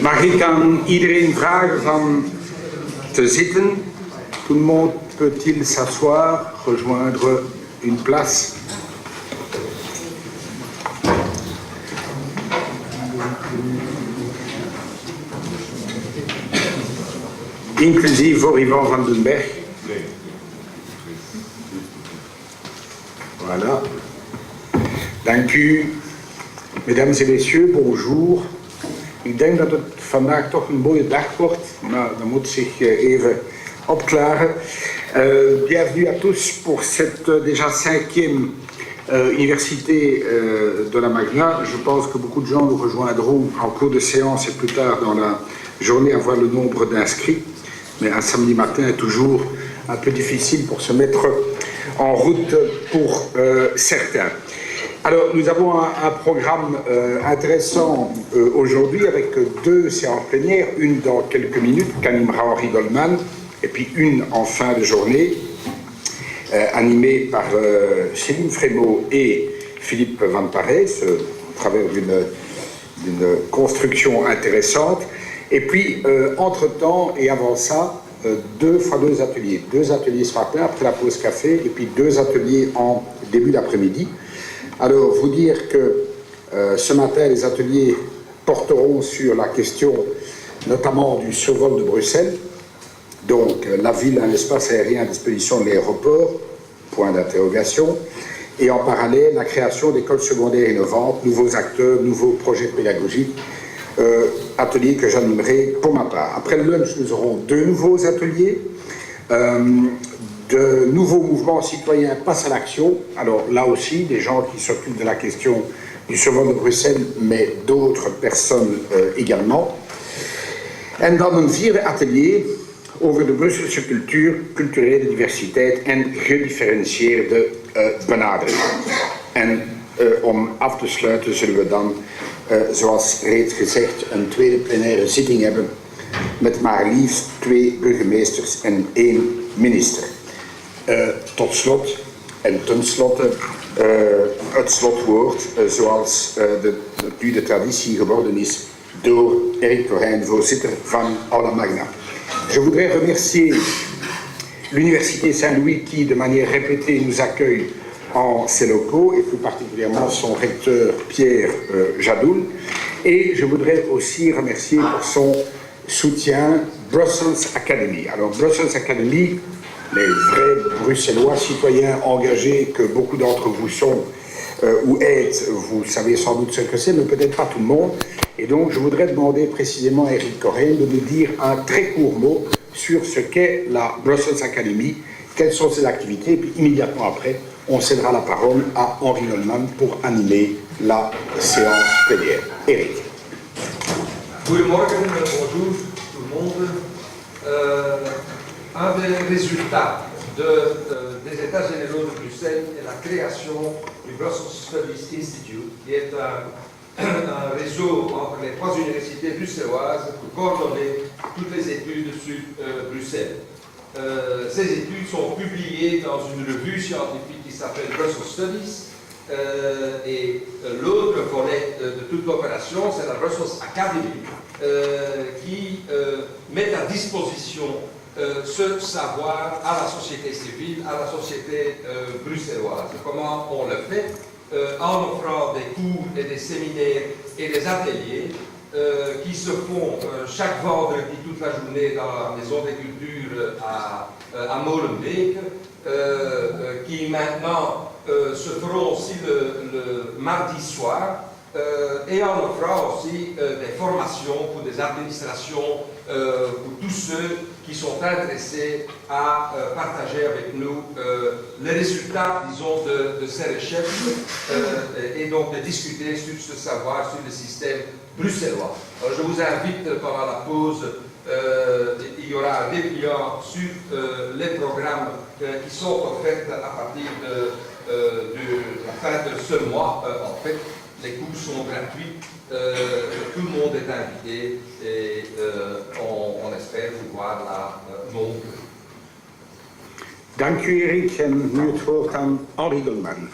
Mag ik aan iedereen vragen van te zitten? Tout le monde peut-il s'asseoir, rejoindre une place? Inclusief Yvan van den Berg. Voilà. Dank u, mesdames et messieurs, bonjour. Ik denk dat het vandaag toch een mooie dag wordt, maar dat moet zich even opklaren. Bienvenue à tous pour cette déjà 5e université de la Magna. Je pense que beaucoup de gens nous rejoindront en cours de séance et plus tard dans la journée à voir le nombre d'inscrits. Mais un samedi matin est toujours un peu difficile pour se mettre en route pour certains. Alors, nous avons un programme intéressant aujourd'hui avec 2 séances plénières, une dans quelques minutes qu'animera Henri Goldman, et puis une en fin de journée, animée par Céline Frémaux et Philippe Van Parès, à travers d'une construction intéressante. Et puis, entre-temps et avant ça, 2 fois 2 ateliers. 2 ateliers ce matin après la pause café, et puis 2 ateliers en début d'après-midi. Alors, vous dire que ce matin, les ateliers porteront sur la question notamment du survol de Bruxelles. Donc, la ville a un espace aérien à disposition de l'aéroport, point d'interrogation. Et en parallèle, la création d'écoles secondaires innovantes, nouveaux acteurs, nouveaux projets pédagogiques, ateliers que j'animerai pour ma part. Après le lunch, nous aurons 2 nouveaux ateliers. De nouveaux mouvements citoyens passent à l'action. Alors là aussi, des gens qui s'occupent de la question du survol de Bruxelles, mais d'autres personnes également. En dan een 4e atelier over de Brusselse cultuur, culturele diversiteit en gedifferentieerde benadering. En om af te sluiten zullen we dan, zoals reeds gezegd, een tweede plenaire zitting hebben met maar liefst 2 burgemeesters en 1 minister. Tot slot en tenslotte het slotwoord, zoals het nu de traditie geworden is door Eric Cohen, voorzitter van Aula Magna. Je voudrais remercier l'Université Saint-Louis qui, de manière répétée, nous accueille en ses locaux, et plus particulièrement son recteur Pierre Jadoul. Et je voudrais aussi remercier pour son soutien Brussels Academy. Alors Brussels Academy, les vrais Bruxellois citoyens engagés que beaucoup d'entre vous sont ou êtes, vous savez sans doute ce que c'est, mais peut-être pas tout le monde. Et donc je voudrais demander précisément à Eric Cohen de nous dire un très court mot sur ce qu'est la Brussels Academy, quelles sont ses activités, et puis immédiatement après, on cédera la parole à Henri Goldman pour animer la séance plénière. Eric. Goedemorgen, bonjour tout le monde. Un des résultats des États généraux de Bruxelles est la création du Brussels Studies Institute, qui est un réseau entre les 3 universités bruxelloises pour coordonner toutes les études sur Bruxelles. Ces études sont publiées dans une revue scientifique qui s'appelle Brussels Studies, et l'autre volet de toute l'opération, c'est la Brussels Academy, qui met à disposition ce savoir à la société civile, à la société bruxelloise. Comment on le fait? En offrant des cours et des séminaires et des ateliers qui se font chaque vendredi toute la journée dans la Maison des Cultures à Molenbeek, qui maintenant se feront aussi le mardi soir, et en offrant aussi des formations pour des administrations, pour tous ceux qui sont intéressés à partager avec nous les résultats, disons, de ces recherches, et donc de discuter sur ce savoir, sur le système bruxellois. Alors, je vous invite pendant la pause, il y aura un dépliant sur les programmes qui sont offerts à partir de la fin de ce mois. En fait, les cours sont gratuits, tout le monde est invité et on espère vous voir là nombreux. Dank u Erik en nu het woord aan Henri Goldman.